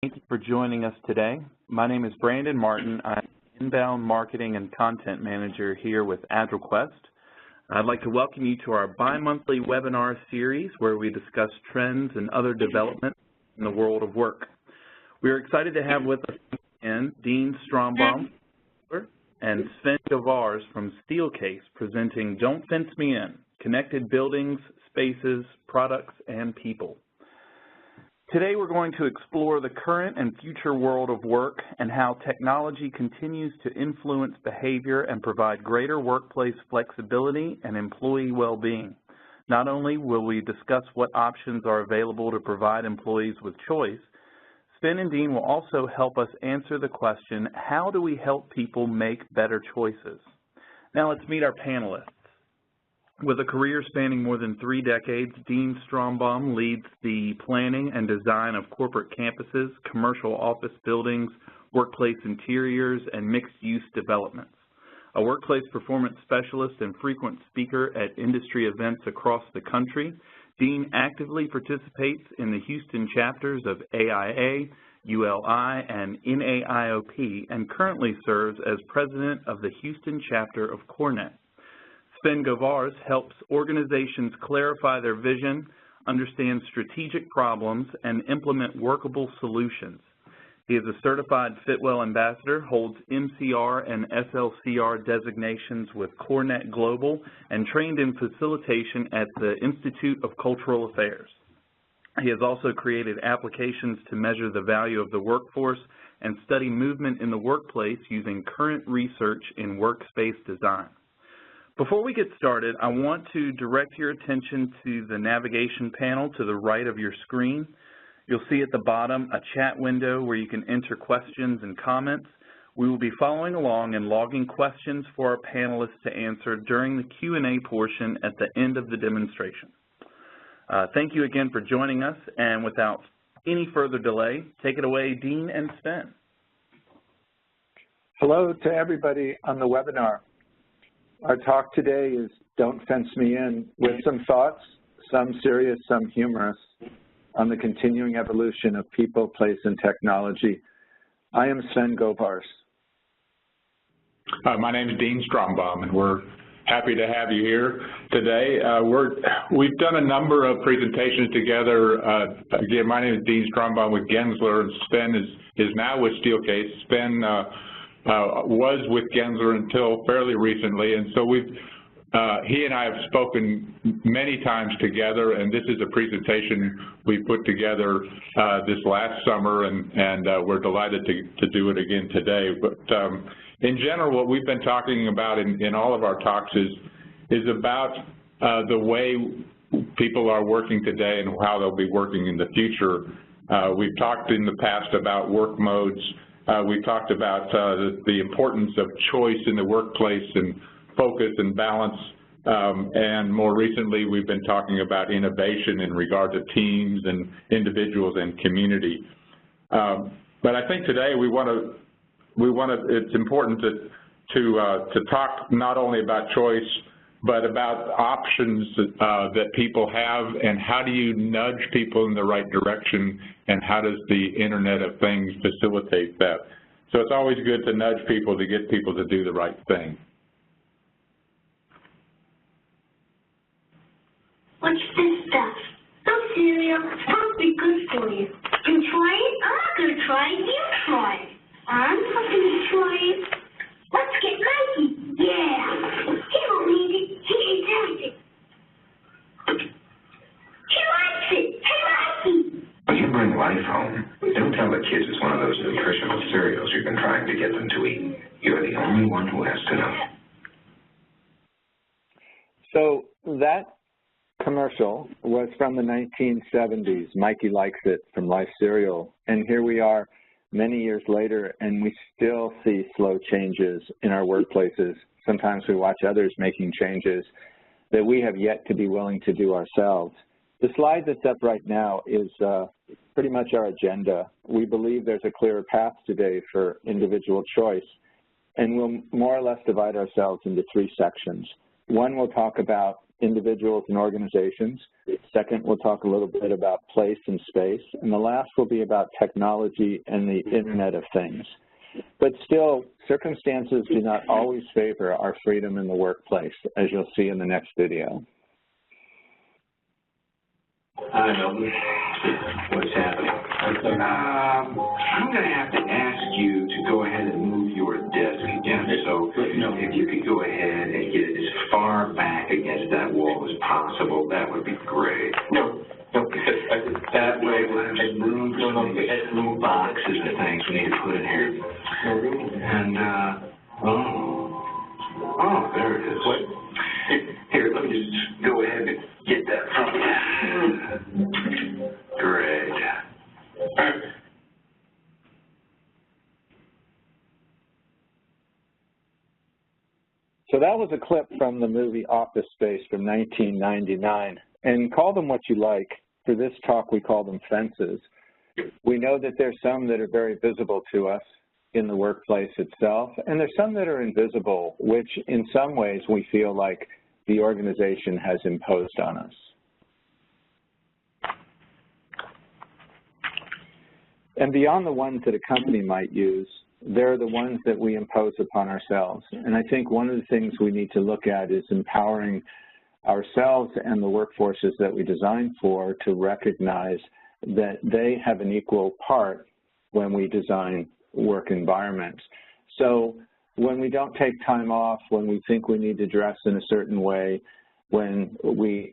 Thank you for joining us today. My name is Brandon Martin. I'm Inbound Marketing and Content Manager here with AgilQuest. I'd like to welcome you to our bi-monthly webinar series where we discuss trends and other developments in the world of work. We are excited to have with us again Dean Strombom and Sven Govaars from Steelcase presenting Don't Fence Me In, Connected Buildings, Spaces, Products, and People. Today we're going to explore the current and future world of work and how technology continues to influence behavior and provide greater workplace flexibility and employee well-being. Not only will we discuss what options are available to provide employees with choice, Sven and Dean will also help us answer the question, how do we help people make better choices? Now let's meet our panelists. With a career spanning more than 3 decades, Dean Strombom leads the planning and design of corporate campuses, commercial office buildings, workplace interiors, and mixed-use developments. A workplace performance specialist and frequent speaker at industry events across the country, Dean actively participates in the Houston chapters of AIA, ULI, and NAIOP, and currently serves as president of the Houston chapter of CoreNet. Sven Govaars helps organizations clarify their vision, understand strategic problems, and implement workable solutions. He is a certified Fitwel ambassador, holds MCR and SLCR designations with CoreNet Global, and trained in facilitation at the Institute of Cultural Affairs. He has also created applications to measure the value of the workforce and study movement in the workplace using current research in workspace design. Before we get started, I want to direct your attention to the navigation panel to the right of your screen. You'll see at the bottom a chat window where you can enter questions and comments. We will be following along and logging questions for our panelists to answer during the Q&A portion at the end of the demonstration. Thank you again for joining us, and without any further delay, take it away, Dean and Sven. Hello to everybody on the webinar. Our talk today is Don't Fence Me In, with some thoughts, some serious, some humorous, on the continuing evolution of people, place, and technology. I am Sven Govaars. My name is Dean Strombom, and we're happy to have you here today. We've done a number of presentations together. Again, my name is Dean Strombom with Gensler, and Sven is now with Steelcase. Sven was with Gensler until fairly recently, and so he and I have spoken many times together, and this is a presentation we put together this last summer, and we're delighted to do it again today. But in general, what we've been talking about in all of our talks is about the way people are working today and how they'll be working in the future. We've talked in the past about work modes. We talked about the importance of choice in the workplace and focus and balance, and more recently we've been talking about innovation in regard to teams and individuals and community. But I think today it's important to talk not only about choice, but about options that people have, and how do you nudge people in the right direction, and how does the Internet of Things facilitate that? So it's always good to nudge people to get people to do the right thing. What's this stuff? No cereal. Won't be good for you. You try it? I'm not going to try it. You try it. I'm not going to try it. Let's get Mikey. Yeah. He won't need it. He hates everything. He likes it. Hey, Mikey. When you bring life home, don't tell the kids it's one of those nutritional cereals you've been trying to get them to eat. You're the only one who has to know. So that commercial was from the 1970s, Mikey Likes It from Life Cereal, and here we are many years later, and we still see slow changes in our workplaces. Sometimes we watch others making changes that we have yet to be willing to do ourselves. The slide that's up right now is pretty much our agenda. We believe there's a clearer path today for individual choice, and we'll more or less divide ourselves into 3 sections. One, we'll talk about individuals and organizations. Second, we'll talk a little bit about place and space. And the last will be about technology and the Internet of Things. But still, circumstances do not always favor our freedom in the workplace, as you'll see in the next video. Hi, Milton. What's happening? I'm going to have to ask you to go ahead and move your desk again. So, if you could go ahead and get it as far back against that wall as possible, that would be great. No, that way we'll have some room for some of the little boxes and things we need to put in here. And, there it is. What? Here, let me just go ahead and get that from you. Great. So that was a clip from the movie Office Space from 1999. And call them what you like. For this talk, we call them fences. We know that there's some that are very visible to us in the workplace itself, and there's some that are invisible, which in some ways we feel like the organization has imposed on us. And beyond the ones that a company might use, there are the ones that we impose upon ourselves. And I think one of the things we need to look at is empowering ourselves and the workforces that we design for to recognize that they have an equal part when we design work environments. So when we don't take time off, when we think we need to dress in a certain way, when we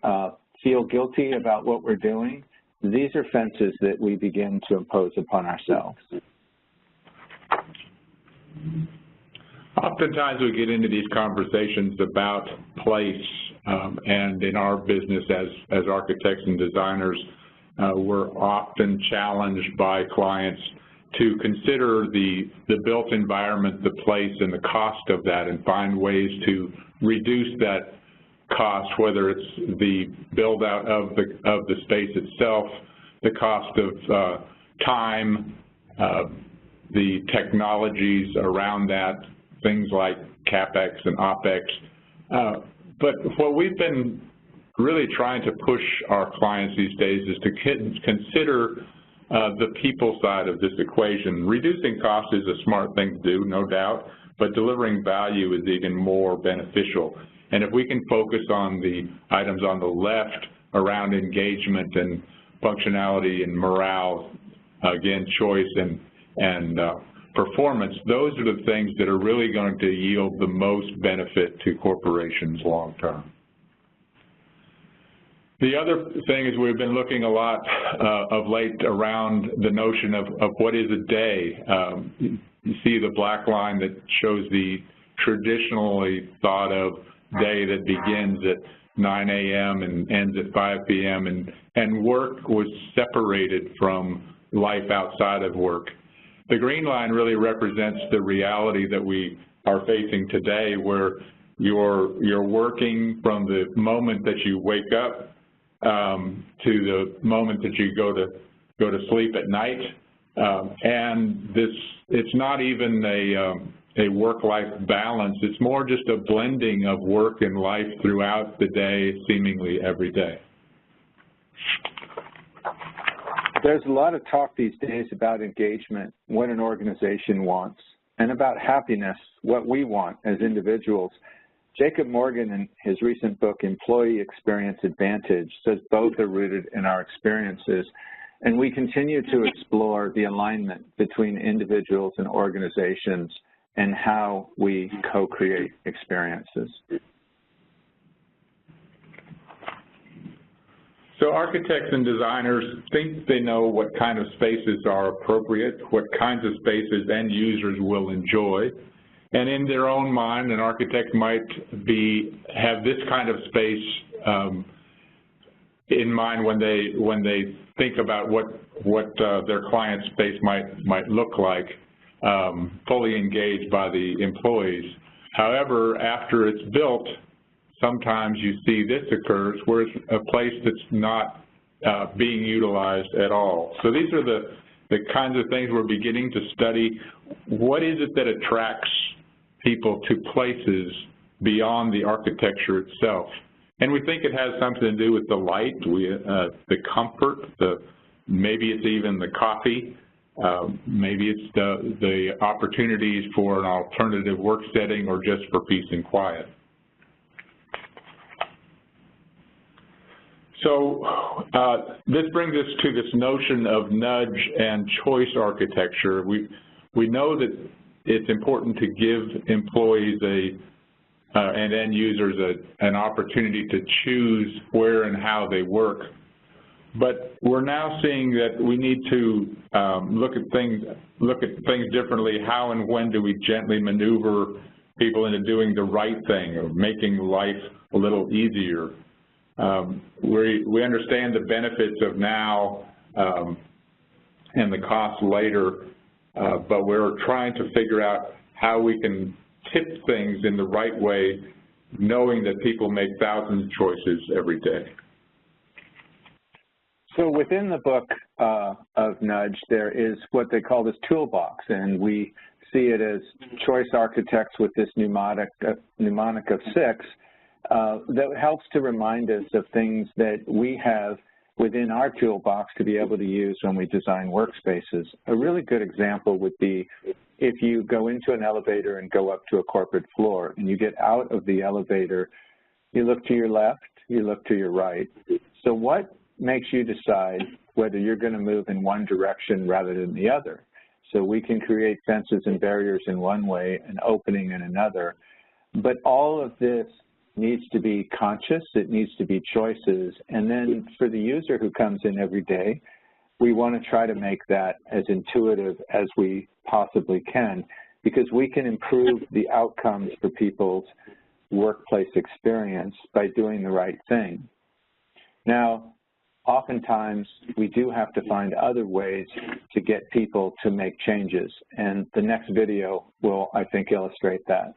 feel guilty about what we're doing, these are fences that we begin to impose upon ourselves. Oftentimes we get into these conversations about place, and in our business as architects and designers, we're often challenged by clients to consider the built environment, the place, and the cost of that, and find ways to reduce that cost, whether it's the build out of the space itself, the cost of time, the technologies around that, things like CapEx and OpEx. But what we've been really trying to push our clients these days is to consider the people side of this equation. Reducing cost is a smart thing to do, no doubt, but delivering value is even more beneficial. And if we can focus on the items on the left around engagement and functionality and morale, again, choice and performance, those are the things that are really going to yield the most benefit to corporations long term. The other thing is we've been looking a lot of late around the notion of what is a day. You see the black line that shows the traditionally thought of day that begins at 9 a.m. and ends at 5 p.m. and work was separated from life outside of work. The green line really represents the reality that we are facing today, where you're working from the moment that you wake up to the moment that you go to sleep at night, and it's not even a work-life balance. It's more just a blending of work and life throughout the day, seemingly every day. There's a lot of talk these days about engagement, what an organization wants, and about happiness, what we want as individuals. Jacob Morgan, in his recent book, Employee Experience Advantage, says both are rooted in our experiences, and we continue to explore the alignment between individuals and organizations and how we co-create experiences. So architects and designers think they know what kind of spaces are appropriate, what kinds of spaces end users will enjoy. And in their own mind, an architect might have this kind of space in mind when they think about what their client space might look like, fully engaged by the employees. However, after it's built, sometimes you see this occurs where it's a place that's not being utilized at all. So these are the kinds of things we're beginning to study. What is it that attracts people to places beyond the architecture itself? And we think it has something to do with the light, the comfort, maybe it's even the coffee, maybe it's the opportunities for an alternative work setting or just for peace and quiet. So this brings us to this notion of nudge and choice architecture. We know that it's important to give employees and end users an opportunity to choose where and how they work. But we're now seeing that we need to look at things differently. How and when do we gently maneuver people into doing the right thing or making life a little easier? We understand the benefits of now and the costs later, but we're trying to figure out how we can tip things in the right way, knowing that people make thousands of choices every day. So within the book of Nudge, there is what they call this toolbox, and we see it as choice architects with this mnemonic of 6 that helps to remind us of things that we have within our toolbox to be able to use when we design workspaces. A really good example would be if you go into an elevator and go up to a corporate floor and you get out of the elevator, you look to your left, you look to your right. So what makes you decide whether you're going to move in one direction rather than the other? So we can create fences and barriers in one way, an opening in another. But all of this needs to be conscious, it needs to be choices, and then for the user who comes in every day, we want to try to make that as intuitive as we possibly can, because we can improve the outcomes for people's workplace experience by doing the right thing. Now, oftentimes we do have to find other ways to get people to make changes, and the next video will, I think, illustrate that.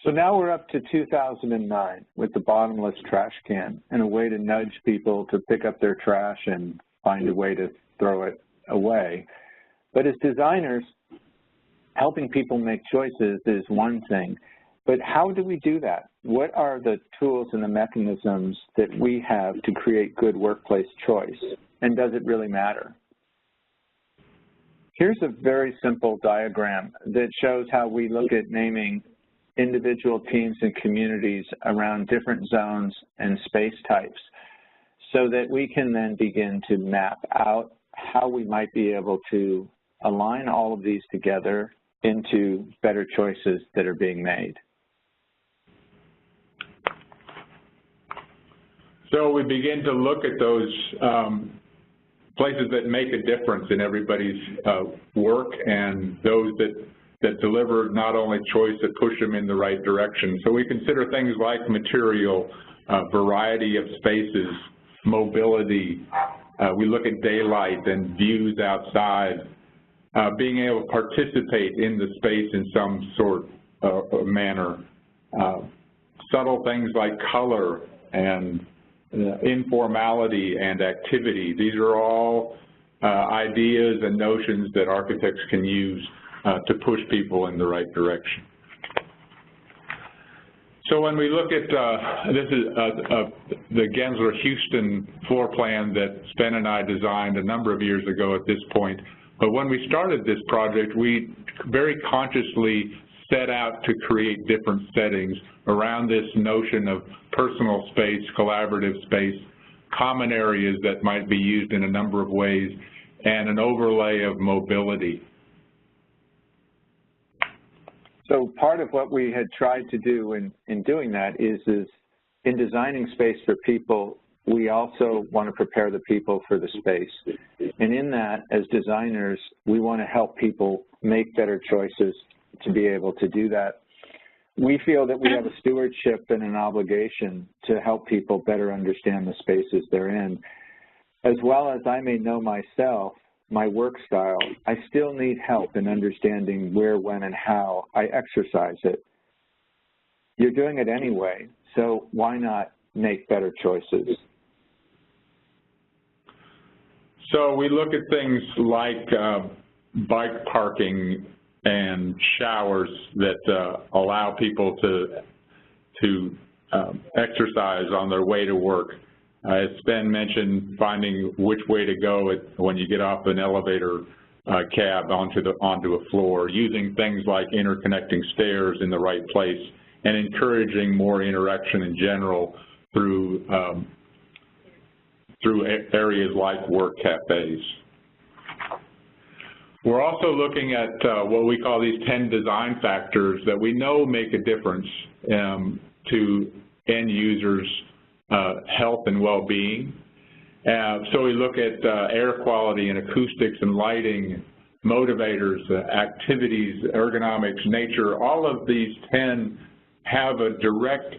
So now we're up to 2009 with the bottomless trash can and a way to nudge people to pick up their trash and find a way to throw it away. But as designers, helping people make choices is one thing, but how do we do that? What are the tools and the mechanisms that we have to create good workplace choice, and does it really matter? Here's a very simple diagram that shows how we look at naming individual teams and communities around different zones and space types so that we can then begin to map out how we might be able to align all of these together into better choices that are being made. So we begin to look at those places that make a difference in everybody's work and those that deliver not only choice, but push them in the right direction. So we consider things like material, variety of spaces, mobility. We look at daylight and views outside, being able to participate in the space in some sort of manner. Subtle things like color and informality and activity. These are all ideas and notions that architects can use to push people in the right direction. So when we look at, this is the Gensler Houston floor plan that Sven and I designed a number of years ago at this point, but when we started this project, we very consciously set out to create different settings around this notion of personal space, collaborative space, common areas that might be used in a number of ways, and an overlay of mobility. So part of what we had tried to do in doing that is in designing space for people, we also want to prepare the people for the space. And in that, as designers, we want to help people make better choices to be able to do that. We feel that we have a stewardship and an obligation to help people better understand the spaces they're in. As well as I may know myself, my work style, I still need help in understanding where, when, and how I exercise it. You're doing it anyway, so why not make better choices? So we look at things like bike parking and showers that allow people to exercise on their way to work. As Sven mentioned, finding which way to go when you get off an elevator cab onto a floor, using things like interconnecting stairs in the right place, and encouraging more interaction in general through areas like work cafes. We're also looking at what we call these 10 design factors that we know make a difference to end users' health and well-being. So we look at air quality and acoustics and lighting, motivators, activities, ergonomics, nature. All of these 10 have a direct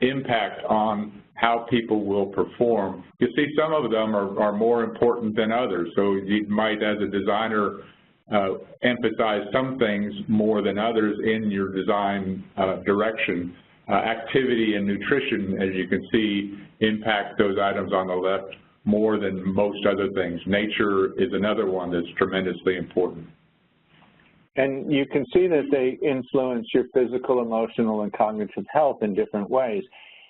impact on how people will perform. You see, some of them are more important than others. So you might, as a designer, emphasize some things more than others in your design direction. Activity and nutrition, as you can see, impact those items on the left more than most other things. Nature is another one that's tremendously important. And you can see that they influence your physical, emotional, and cognitive health in different ways.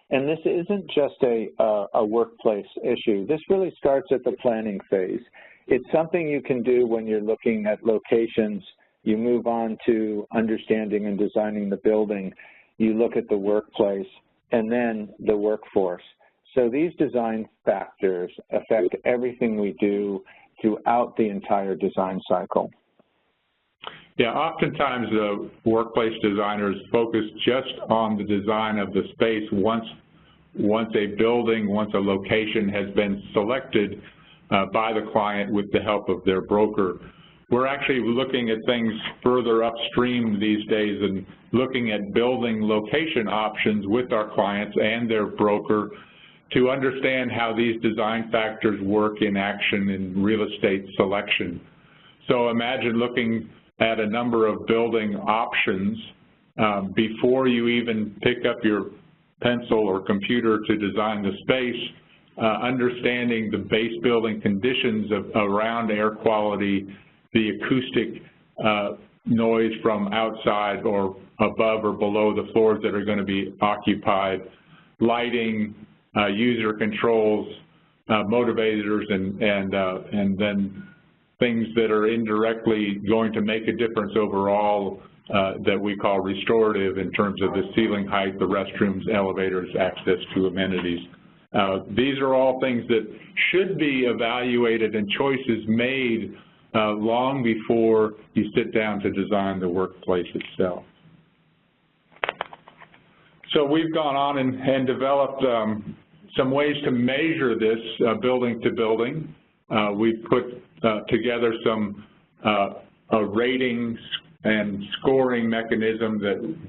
And this isn't just a workplace issue. This really starts at the planning phase. It's something you can do when you're looking at locations. You move on to understanding and designing the building. You look at the workplace, and then the workforce. So these design factors affect everything we do throughout the entire design cycle. Yeah, oftentimes the workplace designers focus just on the design of the space once a building, once a location has been selected by the client with the help of their broker. We're actually looking at things further upstream these days and looking at building location options with our clients and their broker to understand how these design factors work in action in real estate selection. So imagine looking at a number of building options before you even pick up your pencil or computer to design the space, understanding the base building conditions around air quality, the acoustic noise from outside or above or below the floors that are going to be occupied, lighting, user controls, motivators, and then things that are indirectly going to make a difference overall that we call restorative in terms of the ceiling height, the restrooms, elevators, access to amenities. These are all things that should be evaluated and choices made long before you sit down to design the workplace itself. So we've gone on and developed some ways to measure this building to building. We've put together some ratings and scoring mechanism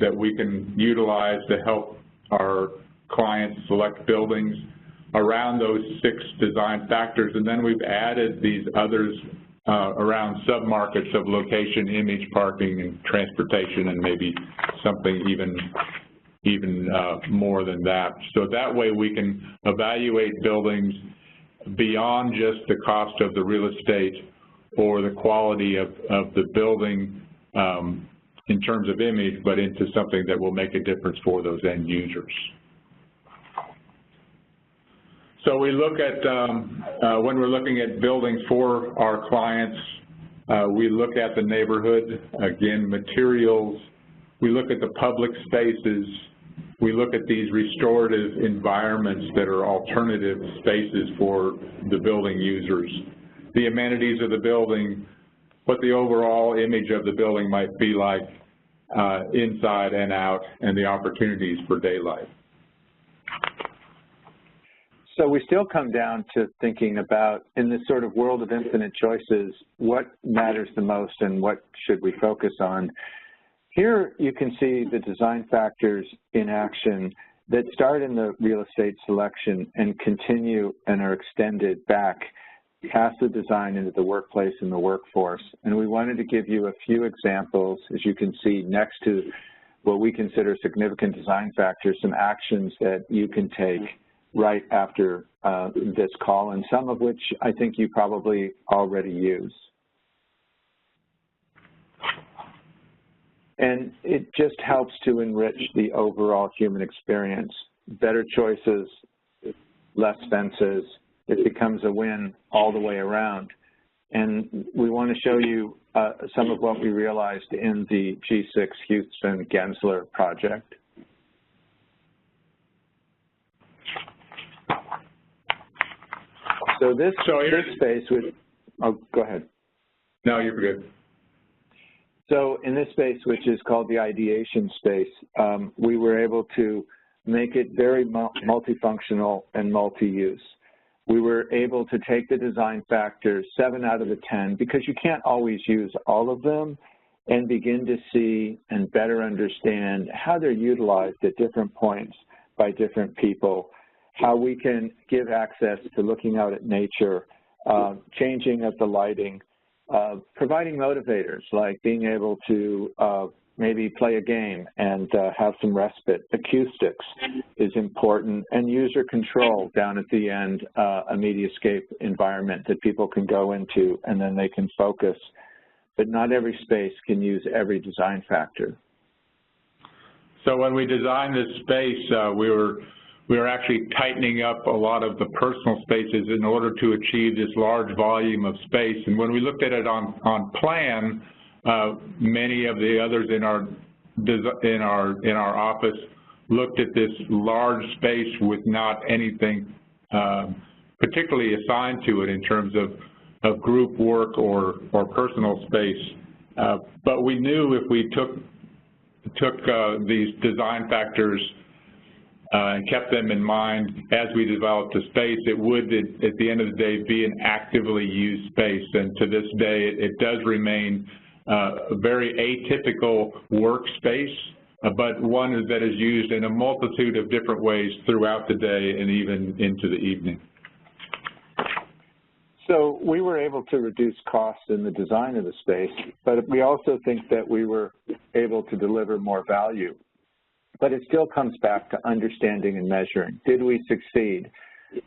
that we can utilize to help our clients select buildings around those 6 design factors, and then we've added these others around submarkets of location, image, parking, and transportation, and maybe something even more than that. So that way we can evaluate buildings beyond just the cost of the real estate or the quality of the building in terms of image, but into something that will make a difference for those end users. So we look at, when we're looking at buildings for our clients, We look at the neighborhood, again, materials. We look at the public spaces. We look at these restorative environments that are alternative spaces for the building users. The amenities of the building, what the overall image of the building might be like inside and out, and the opportunities for daylight. So we still come down to thinking about, in this sort of world of infinite choices, what matters the most and what should we focus on. Here you can see the design factors in action that start in the real estate selection and continue and are extended back past the design into the workplace and the workforce. And we wanted to give you a few examples, as you can see next to what we consider significant design factors, some actions that you can take right after this call, and some of which I think you probably already use. And it just helps to enrich the overall human experience. Better choices, less fences, it becomes a win all the way around. And we want to show you some of what we realized in the G6 Houston Gensler project. So this space would, oh, go ahead. No, you're good. So in this space, which is called the ideation space, we were able to make it very multifunctional and multi-use. We were able to take the design factors, 7 out of the 10, because you can't always use all of them, and begin to see and better understand how they're utilized at different points by different people, how we can give access to looking out at nature, changing of the lighting, providing motivators like being able to maybe play a game and have some respite. Acoustics is important, and user control down at the end, a mediascape environment that people can go into and then they can focus. But not every space can use every design factor. So when we designed this space, we were actually tightening up a lot of the personal spaces in order to achieve this large volume of space. And when we looked at it on plan, many of the others in our office looked at this large space with not anything particularly assigned to it in terms of group work or personal space. But we knew if we took these design factors and kept them in mind as we developed the space, it would, at the end of the day, be an actively used space. And to this day, it does remain a very atypical workspace, but one that is used in a multitude of different ways throughout the day and even into the evening. So we were able to reduce costs in the design of the space, but we also think that we were able to deliver more value. But it still comes back to understanding and measuring. Did we succeed?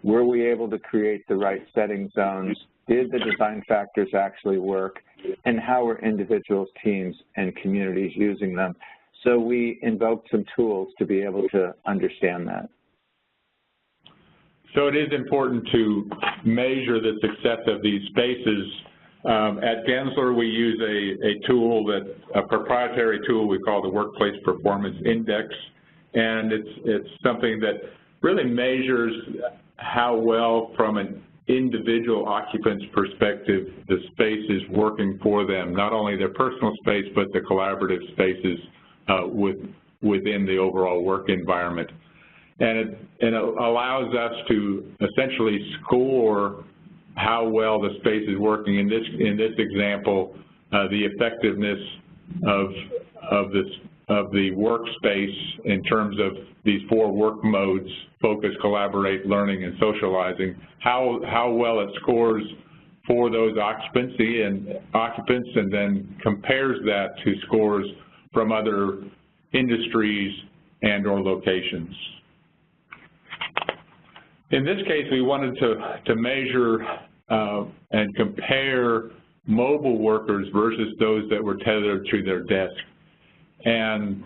Were we able to create the right setting zones? Did the design factors actually work? And how were individuals, teams, and communities using them? So we invoked some tools to be able to understand that. So it is important to measure the success of these spaces. At Gensler, we use a proprietary tool we call the Workplace Performance Index, and it's something that really measures how well, from an individual occupant's perspective, the space is working for them, not only their personal space, but the collaborative spaces within the overall work environment. And it allows us to essentially score how well the space is working. In this example, the effectiveness of the workspace in terms of these 4 work modes: focus, collaborate, learning, and socializing. How well it scores for those occupants, and then compares that to scores from other industries and/or locations. In this case, we wanted to measure and compare mobile workers versus those that were tethered to their desk. And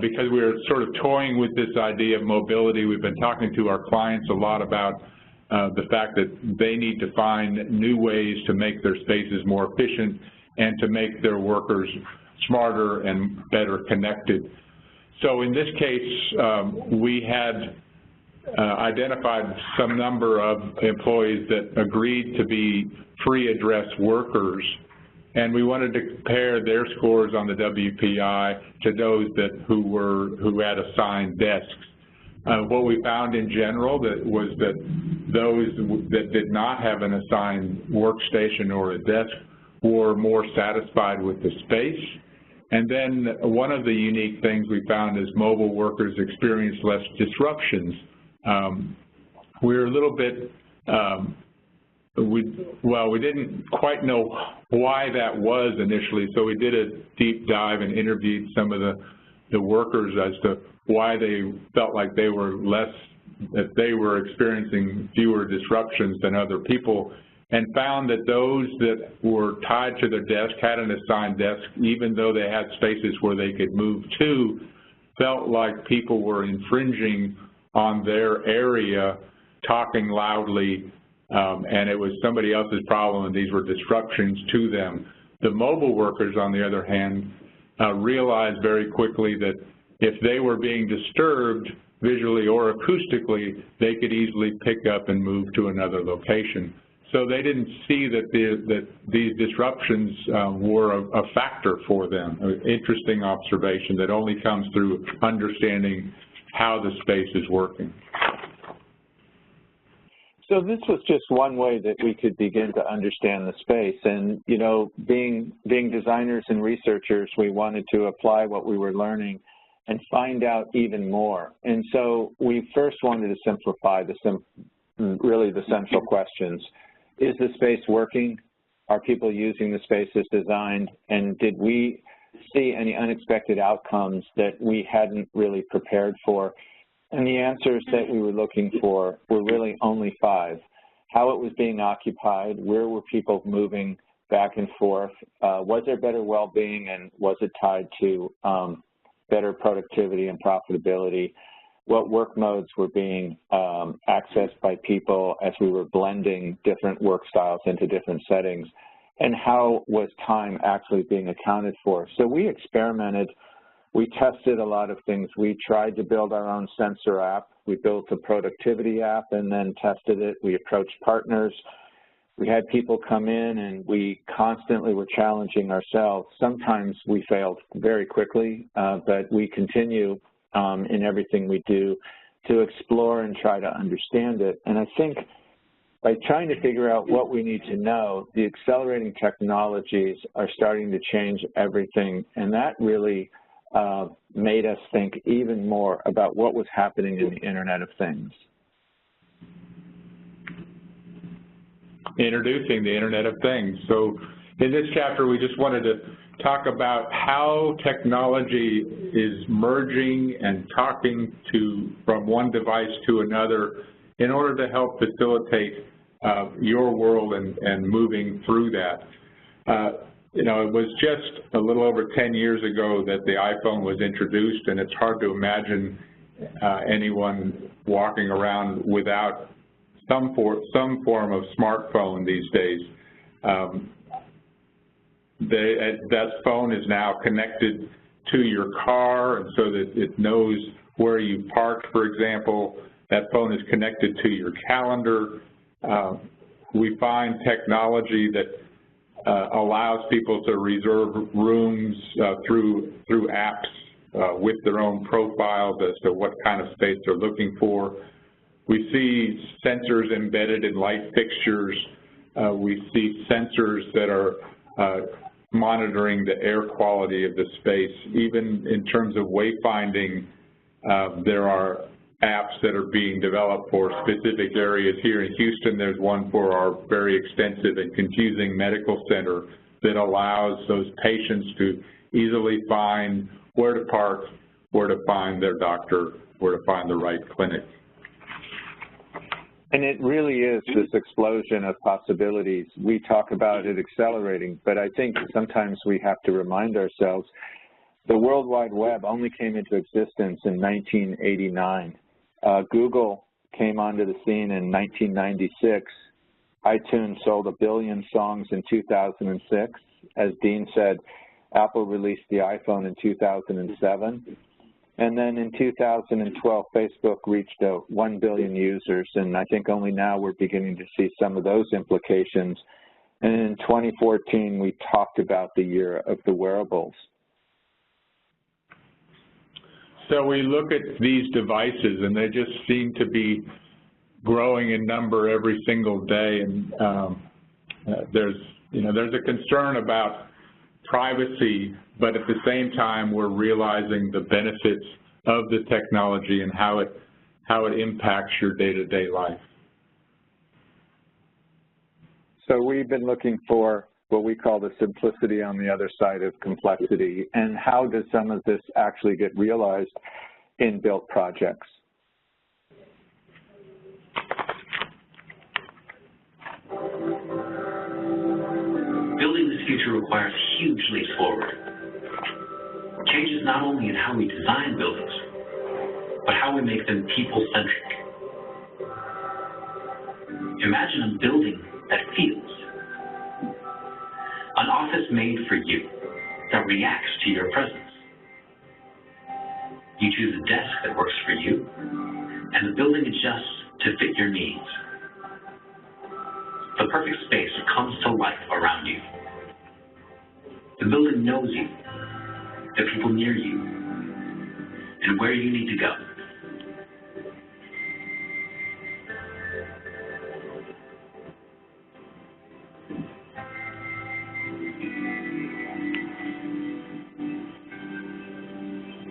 because we were sort of toying with this idea of mobility, we've been talking to our clients a lot about the fact that they need to find new ways to make their spaces more efficient and to make their workers smarter and better connected. So in this case, we had identified some number of employees that agreed to be free address workers, and we wanted to compare their scores on the WPI to those who had assigned desks. What we found in general was that those that did not have an assigned workstation or a desk were more satisfied with the space. And then one of the unique things we found is mobile workers experienced less disruptions. We're a little bit, we didn't quite know why that was initially, so we did a deep dive and interviewed some of the workers as to why they felt like they were experiencing fewer disruptions than other people, and found that those that were tied to their desk, had an assigned desk, even though they had spaces where they could move to, felt like people were infringing on their area, talking loudly, and it was somebody else's problem, and these were disruptions to them. The mobile workers, on the other hand, realized very quickly that if they were being disturbed visually or acoustically, they could easily pick up and move to another location. So they didn't see that these disruptions were a factor for them. An interesting observation that only comes through understanding how the space is working. So this was just one way that we could begin to understand the space. And, you know, being designers and researchers, we wanted to apply what we were learning and find out even more. And so we first wanted to simplify really the central questions. Is the space working? Are people using the space as designed? And did we see any unexpected outcomes that we hadn't really prepared for? And the answers that we were looking for were really only 5. How it was being occupied, where were people moving back and forth, was there better well-being, and was it tied to better productivity and profitability, what work modes were being accessed by people as we were blending different work styles into different settings, and how was time actually being accounted for. So we experimented. We tested a lot of things. We tried to build our own sensor app. We built a productivity app and then tested it. We approached partners. We had people come in, and we constantly were challenging ourselves. Sometimes we failed very quickly, but we continue in everything we do to explore and try to understand it. And I think by trying to figure out what we need to know, the accelerating technologies are starting to change everything, and that really made us think even more about what was happening in the Internet of Things. Introducing the Internet of Things. So in this chapter, we just wanted to talk about how technology is merging and talking from one device to another in order to help facilitate your world and moving through that. You know, it was just a little over 10 years ago that the iPhone was introduced, and it's hard to imagine anyone walking around without some form of smartphone these days. That phone is now connected to your car, and so that it knows where you parked, for example. That phone is connected to your calendar. We find technology that allows people to reserve rooms through apps with their own profiles as to what kind of space they're looking for. We see sensors embedded in light fixtures. We see sensors that are monitoring the air quality of the space. Even in terms of wayfinding, there are apps that are being developed for specific areas. Here in Houston, there's one for our very extensive and confusing medical center that allows those patients to easily find where to park, where to find their doctor, where to find the right clinic. And it really is this explosion of possibilities. We talk about it accelerating, but I think sometimes we have to remind ourselves the World Wide Web only came into existence in 1989. Google came onto the scene in 1996. iTunes sold 1 billion songs in 2006. as Dean said, Apple released the iPhone in 2007. And then in 2012, Facebook reached 1 billion users, and I think only now we're beginning to see some of those implications. And in 2014, we talked about the year of the wearables. So we look at these devices, and they just seem to be growing in number every single day. And there's a concern about privacy, but at the same time, we're realizing the benefits of the technology and how it impacts your day-to-day life. So we've been looking for what we call the simplicity on the other side of complexity, and how does some of this actually get realized in built projects? Building this future requires huge leaps forward. Changes not only in how we design buildings, but how we make them people-centric. Imagine a building that feels. An office made for you that reacts to your presence. You choose a desk that works for you, and the building adjusts to fit your needs. The perfect space comes to life around you. The building knows you, the people near you, and where you need to go.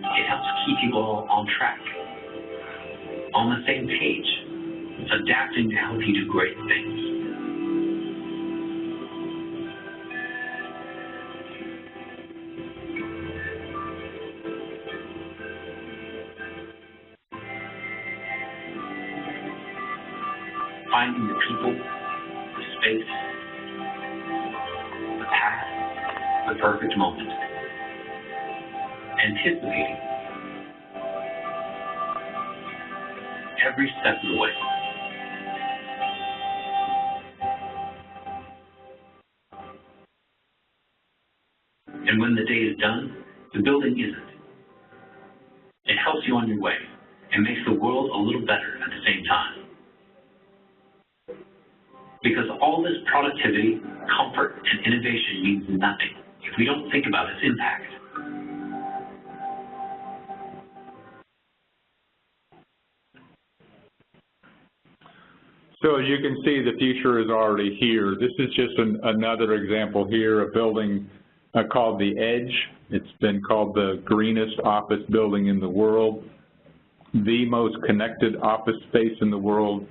It helps keep you all on track, on the same page, adapting to help you do great things. Finding the people, the space, the path, the perfect moment. Anticipating every step of the way. And when the day is done, the building isn't. It helps you on your way and makes the world a little better at the same time. Because all this productivity, comfort, and innovation means nothing if we don't think about its impact. So as you can see, the future is already here. This is just another example here, a building called the Edge. It's been called the greenest office building in the world, the most connected office space in the world.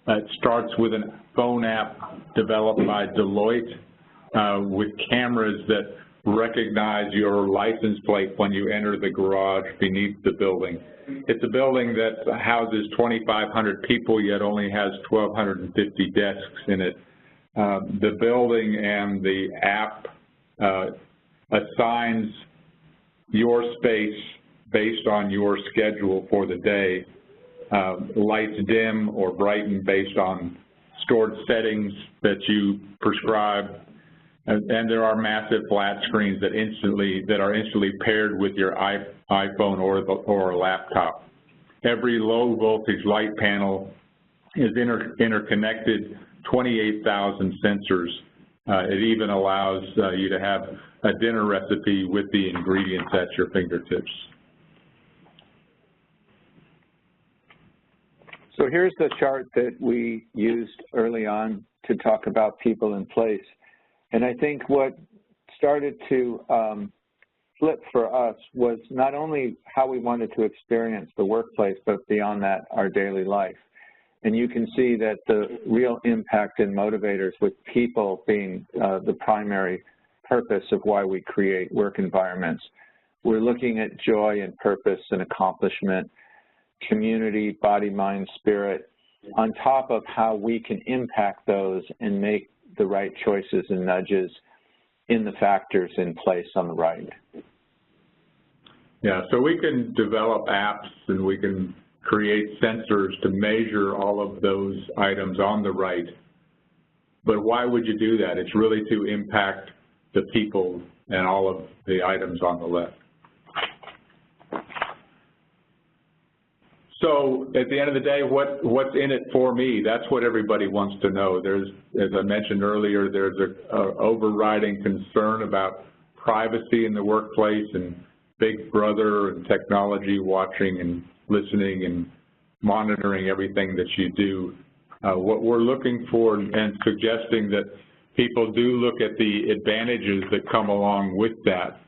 It starts with a phone app developed by Deloitte with cameras that recognize your license plate when you enter the garage beneath the building. It's a building that houses 2,500 people, yet only has 1,250 desks in it. The building and the app assigns your space based on your schedule for the day. Lights dim or brighten based on stored settings that you prescribe, and there are massive flat screens that are instantly paired with your iPhone or a laptop. Every low voltage light panel is interconnected, 28,000 sensors. It even allows you to have a dinner recipe with the ingredients at your fingertips. So here's the chart that we used early on to talk about people in place. And I think what started to flip for us was not only how we wanted to experience the workplace, but beyond that, our daily life. And you can see that the real impact and motivators with people being the primary purpose of why we create work environments. We're looking at joy and purpose and accomplishment, community, body, mind, spirit, on top of how we can impact those and make the right choices and nudges in the factors in place on the right. Yeah, so we can develop apps and we can create sensors to measure all of those items on the right. But why would you do that? It's really to impact the people and all of the items on the left. So at the end of the day, what's in it for me? That's what everybody wants to know. There's, as I mentioned earlier, there's an overriding concern about privacy in the workplace and Big Brother and technology watching and listening and monitoring everything that you do. What we're looking for and suggesting that people do look at the advantages that come along with that.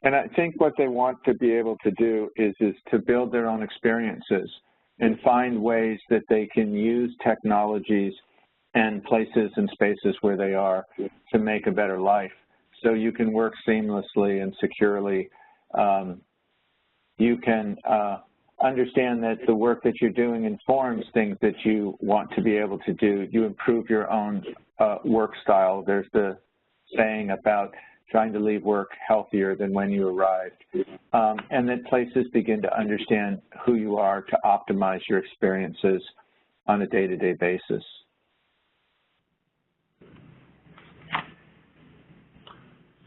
And I think what they want to be able to do is to build their own experiences and find ways that they can use technologies and places and spaces where they are to make a better life. So you can work seamlessly and securely. You can understand that the work that you're doing informs things that you want to be able to do. You improve your own work style. There's the saying about trying to leave work healthier than when you arrived. And that places begin to understand who you are to optimize your experiences on a day-to-day basis.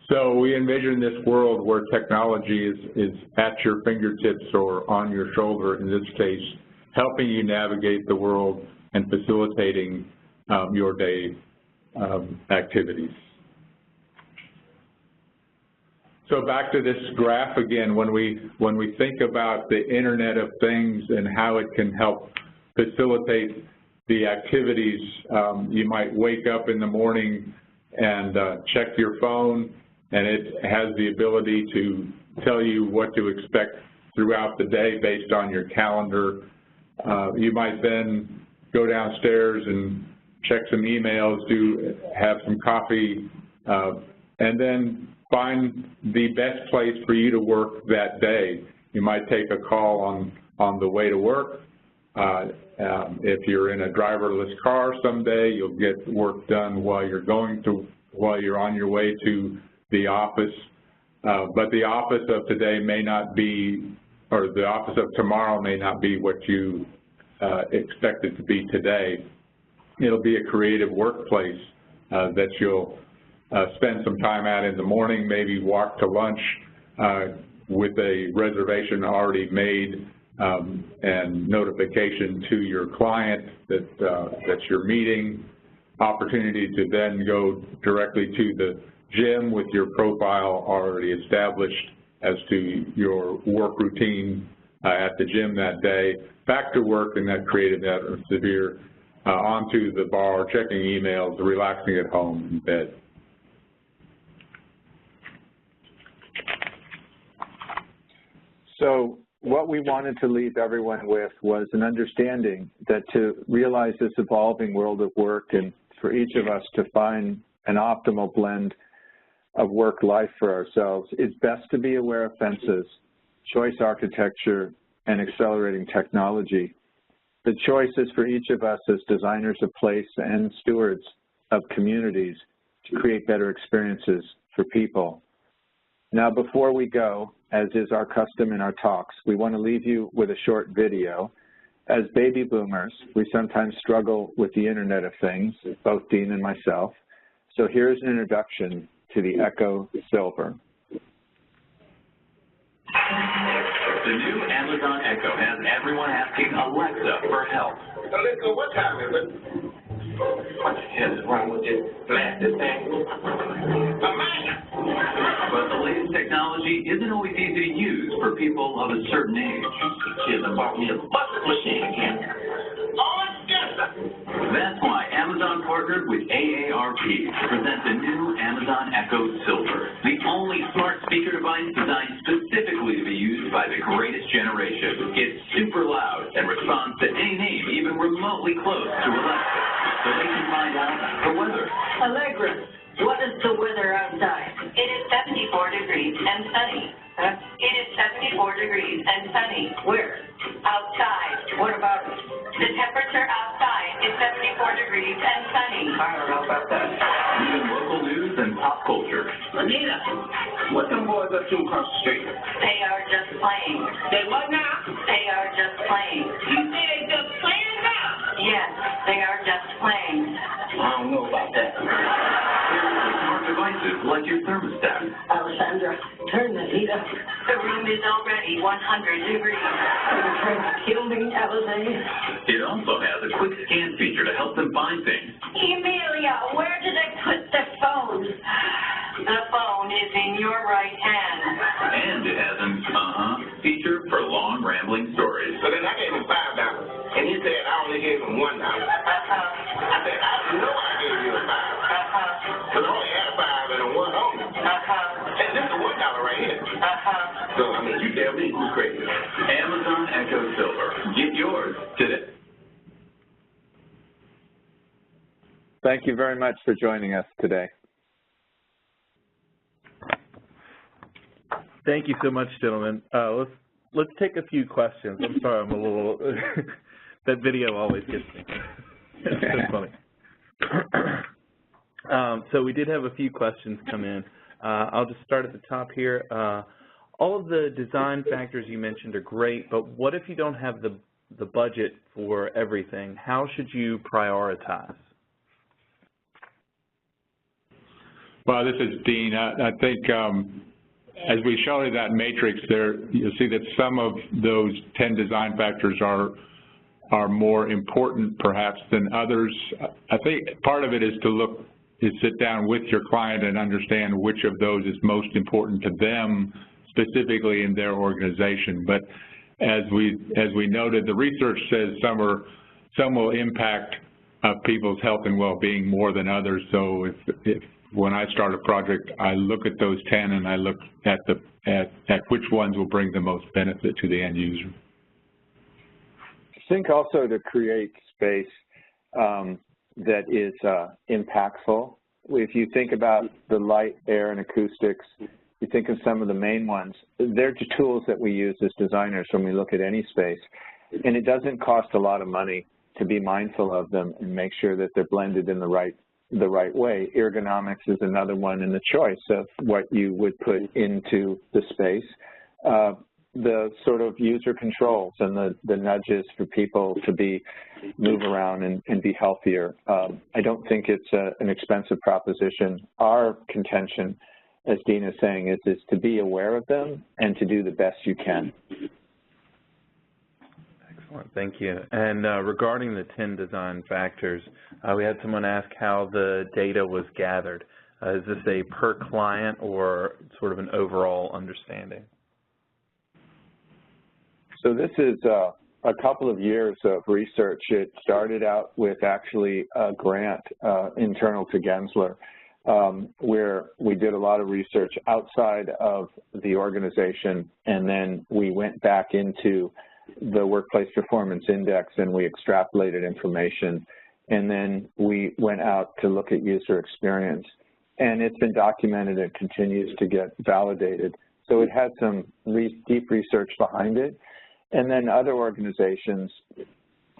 So we envision this world where technology is at your fingertips or on your shoulder, in this case, helping you navigate the world and facilitating your day activities. So back to this graph again, when we think about the Internet of Things and how it can help facilitate the activities, you might wake up in the morning and check your phone, and it has the ability to tell you what to expect throughout the day based on your calendar. You might then go downstairs and check some emails, have some coffee, and then find the best place for you to work that day. You might take a call on the way to work. If you're in a driverless car someday, you'll get work done while you're on your way to the office. But the office of today may not be, or the office of tomorrow may not be what you expect it to be today. It'll be a creative workplace that you'll spend some time at in the morning, maybe walk to lunch with a reservation already made and notification to your client that you're meeting, opportunity to then go directly to the gym with your profile already established as to your work routine at the gym that day, back to work in that creative atmosphere, onto the bar, checking emails, relaxing at home in bed. So what we wanted to leave everyone with was an understanding that to realize this evolving world of work and for each of us to find an optimal blend of work-life for ourselves, it's best to be aware of fences, choice architecture, and accelerating technology. The choice is for each of us as designers of place and stewards of communities to create better experiences for people. Now, before we go, as is our custom in our talks, we want to leave you with a short video. As baby boomers, we sometimes struggle with the Internet of Things, both Dean and myself. So here's an introduction to the Echo Silver. The new Amazon Echo has everyone asking Alexa for help. Alexa, what time is it? What the hell is wrong with this blasted thing? But the latest technology isn't always easy to use for people of a certain age. Kids bought me a bucket machine again. Oh, Gensler. That's why Amazon partnered with AARP to present the new Amazon Echo Silver, the only smart speaker device designed specifically to be used by the greatest generation. It's super loud and responds to any name even remotely close to Alexa, so they can find out the weather. Allegra, what is the weather outside? It is 74 degrees and sunny. Huh? It is 74 degrees and sunny. Where? Outside. What about it? The temperature outside is 74 degrees and sunny. I don't know about that. Even local news and pop culture. Anita, what them boys up to across the street? They are just playing. They what now? They are just playing. You say they just playing now? Yes, they are just playing. I don't know about that. like your thermostat. Alessandra, turn the heat up. The room is already 100 degrees. Are you trying to kill me, Alessandra? It also has a quick scan feature to help them find things. Emilia, where did I put the phone? The phone is in your right hand. And it has an feature for long rambling stories. So then I gave him $5, and he said I only gave him $1. I said, I know I gave you a $5. Because I only had a 5 and a 1 on it. And this is $1 right here. So, I mean, you tell me who's crazy. Amazon Echo Silver. Get yours today. Thank you very much for joining us today. Thank you so much, gentlemen. Let's take a few questions. I'm sorry, I'm a little. That video always gets me. It's so funny. So we did have a few questions come in. I'll just start at the top here. All of the design factors you mentioned are great, but what if you don't have the budget for everything? How should you prioritize? Well, this is Dean. I think as we show you that matrix there, you'll see that some of those 10 design factors are more important perhaps than others. I think part of it is to sit down with your client and understand which of those is most important to them specifically in their organization. But as we noted, the research says some will impact people's health and well-being more than others. So if when I start a project, I look at those 10 and I look at which ones will bring the most benefit to the end user. I think also to create space that is impactful. If you think about the light, air, and acoustics, you think of some of the main ones. They're the tools that we use as designers when we look at any space. And it doesn't cost a lot of money to be mindful of them and make sure that they're blended in the right way. Ergonomics is another one in the choice of what you would put into the space. The sort of user controls and the nudges for people to move around and be healthier. I don't think it's an expensive proposition. Our contention, as Dean is saying, is to be aware of them and to do the best you can. Thank you. And regarding the 10 design factors, we had someone ask how the data was gathered. Is this a per client or sort of an overall understanding? So this is a couple of years of research. It started out with actually a grant internal to Gensler, where we did a lot of research outside of the organization, and then we went back into the Workplace Performance Index and we extrapolated information, and then we went out to look at user experience, and it's been documented and continues to get validated. So it has some deep research behind it, and then other organizations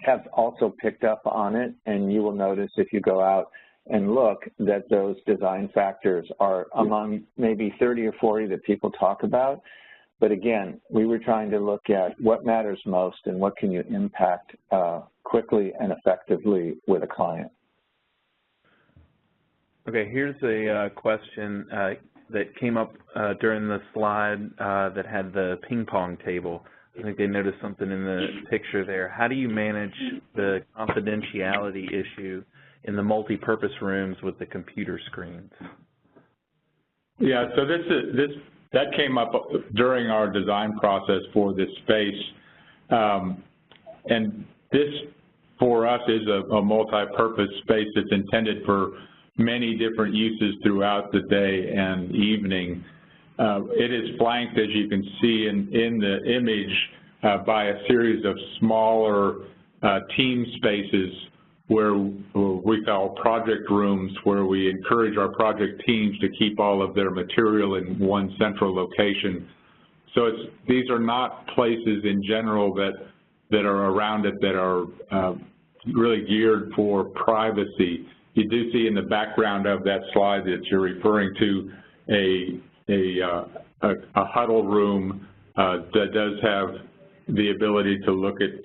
have also picked up on it, and you will notice if you go out and look that those design factors are among maybe 30 or 40 that people talk about. But again, we were trying to look at what matters most and what can you impact quickly and effectively with a client. Okay, here's a question that came up during the slide that had the ping pong table. I think they noticed something in the picture there. How do you manage the confidentiality issue in the multi-purpose rooms with the computer screens? Yeah, so that came up during our design process for this space. And this, for us, is a multi-purpose space that's intended for many different uses throughout the day and evening. It is flanked, as you can see in the image, by a series of smaller team spaces where we call project rooms, where we encourage our project teams to keep all of their material in one central location. So these are not places in general that are around it that are really geared for privacy. You do see in the background of that slide that you're referring to a huddle room that does have the ability to look at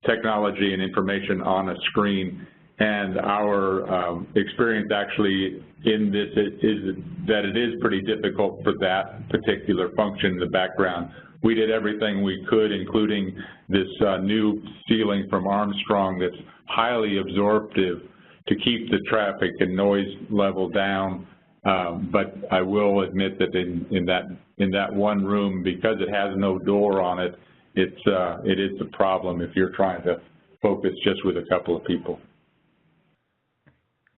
technology and information on a screen. And our experience actually in this is that it is pretty difficult for that particular function in the background. We did everything we could, including this new ceiling from Armstrong that's highly absorptive to keep the traffic and noise level down. But I will admit that in that one room, because it has no door on it, it is a problem if you're trying to focus just with a couple of people.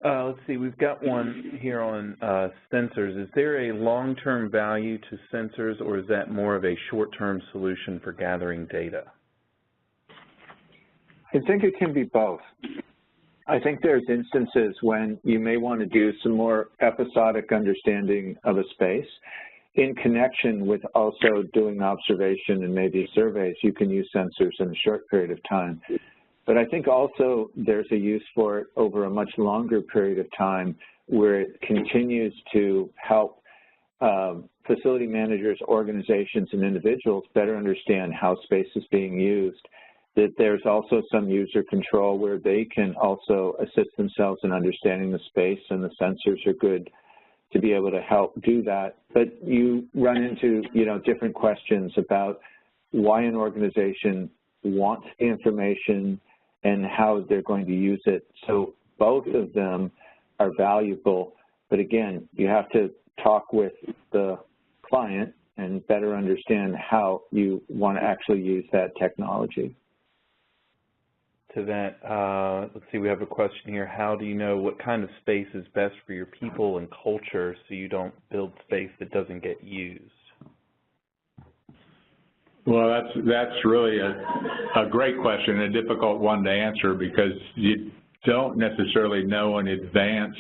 Let's see, we've got one here on sensors. Is there a long-term value to sensors, or is that more of a short-term solution for gathering data? I think it can be both. I think there's instances when you may want to do some more episodic understanding of a space. In connection with also doing observation and maybe surveys, you can use sensors in a short period of time. But I think also there's a use for it over a much longer period of time where it continues to help facility managers, organizations, and individuals better understand how space is being used. That there's also some user control where they can also assist themselves in understanding the space, and the sensors are good to be able to help do that. But you run into, different questions about why an organization wants the information and how they're going to use it. So both of them are valuable, but again, you have to talk with the client and better understand how you want to actually use that technology. To that, let's see, we have a question here. How do you know what kind of space is best for your people and culture so you don't build space that doesn't get used? Well, that's really a great question, a difficult one to answer, because you don't necessarily know in advance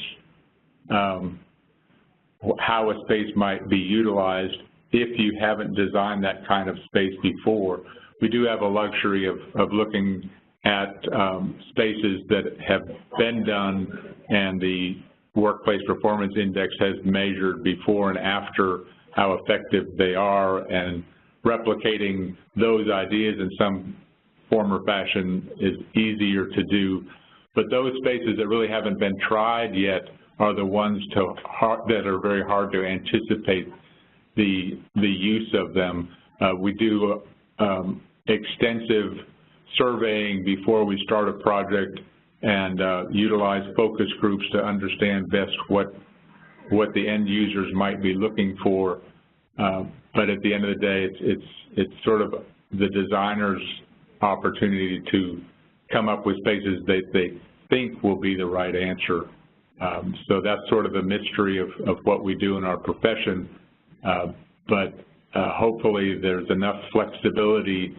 how a space might be utilized if you haven't designed that kind of space before. We do have a luxury of looking at spaces that have been done, and the Workplace Performance Index has measured before and after how effective they are, and replicating those ideas in some form or fashion is easier to do. But those spaces that really haven't been tried yet are the ones that are very hard to anticipate the use of them. We do extensive surveying before we start a project and utilize focus groups to understand best what the end users might be looking for. But at the end of the day, it's sort of the designer's opportunity to come up with spaces that they think will be the right answer. So that's sort of the mystery of what we do in our profession. But hopefully there's enough flexibility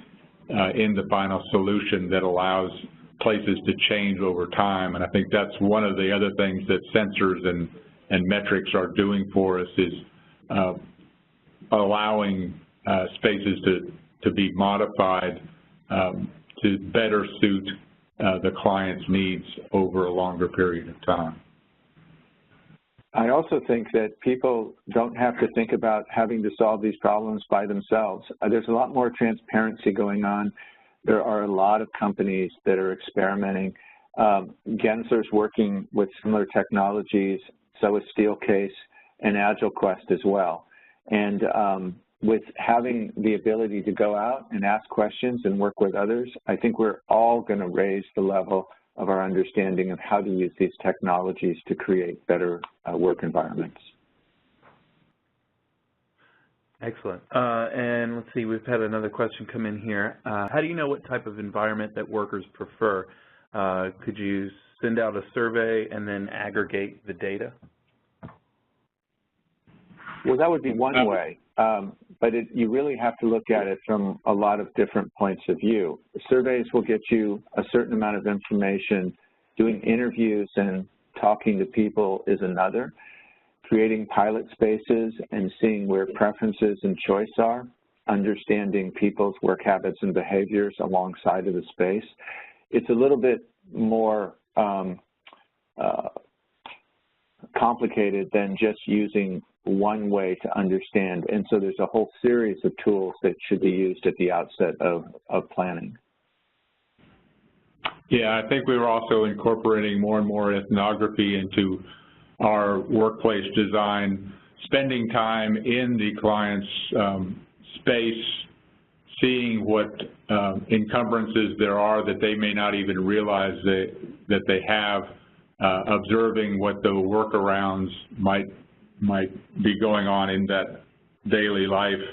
in the final solution that allows places to change over time. And I think that's one of the other things that sensors and metrics are doing for us, is allowing spaces to be modified to better suit the client's needs over a longer period of time. I also think that people don't have to think about having to solve these problems by themselves. There's a lot more transparency going on. There are a lot of companies that are experimenting. Gensler's working with similar technologies, so is Steelcase and AgilQuest as well. And with having the ability to go out and ask questions and work with others, I think we're all going to raise the level of our understanding of how to use these technologies to create better work environments. Excellent. And let's see, we've had another question come in here. How do you know what type of environment that workers prefer? Could you send out a survey and then aggregate the data? Well, that would be one way, but you really have to look at it from a lot of different points of view. Surveys will get you a certain amount of information. Doing interviews and talking to people is another. Creating pilot spaces and seeing where preferences and choice are, understanding people's work habits and behaviors alongside of the space. It's a little bit more complicated than just using one way to understand, and so there's a whole series of tools that should be used at the outset of planning. Yeah, I think we were also incorporating more and more ethnography into our workplace design, spending time in the client's space, seeing what encumbrances there are that they may not even realize that they have, observing what the workarounds might be going on in that daily life,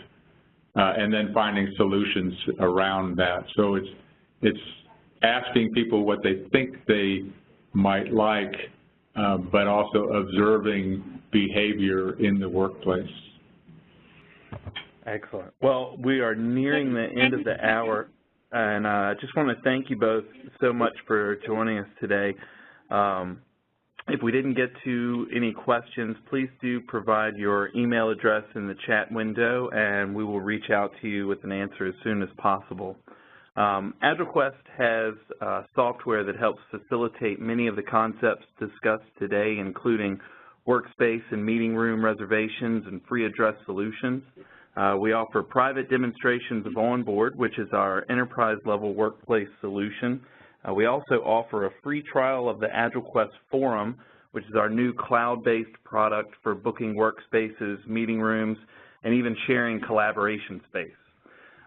and then finding solutions around that. So it's asking people what they think they might like, but also observing behavior in the workplace. Excellent. Well, we are nearing the end of the hour, and I just want to thank you both so much for joining us today. If we didn't get to any questions, please do provide your email address in the chat window, and we will reach out to you with an answer as soon as possible. AgilQuest has software that helps facilitate many of the concepts discussed today, including workspace and meeting room reservations and free address solutions. We offer private demonstrations of Onboard, which is our enterprise-level workplace solution. We also offer a free trial of the AgilQuest Forum, which is our new cloud-based product for booking workspaces, meeting rooms, and even sharing collaboration space.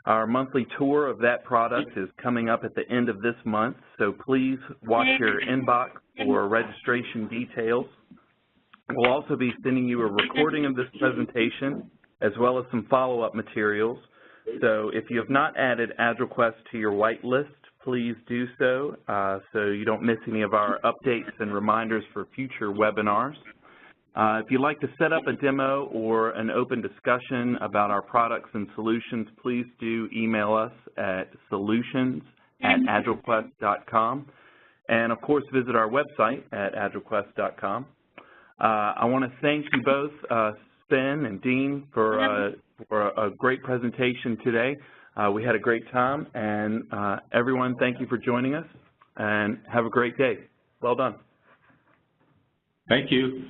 Our monthly tour of that product is coming up at the end of this month, so please watch your inbox for registration details. We'll also be sending you a recording of this presentation as well as some follow-up materials. So if you have not added AgilQuest to your white list, please do so, so you don't miss any of our updates and reminders for future webinars. If you'd like to set up a demo or an open discussion about our products and solutions, please do email us at solutions@agilquest.com. And, of course, visit our website at agilquest.com. I want to thank you both, Sven and Dean, for a great presentation today. We had a great time, and everyone, thank you for joining us, and have a great day. Well done. Thank you.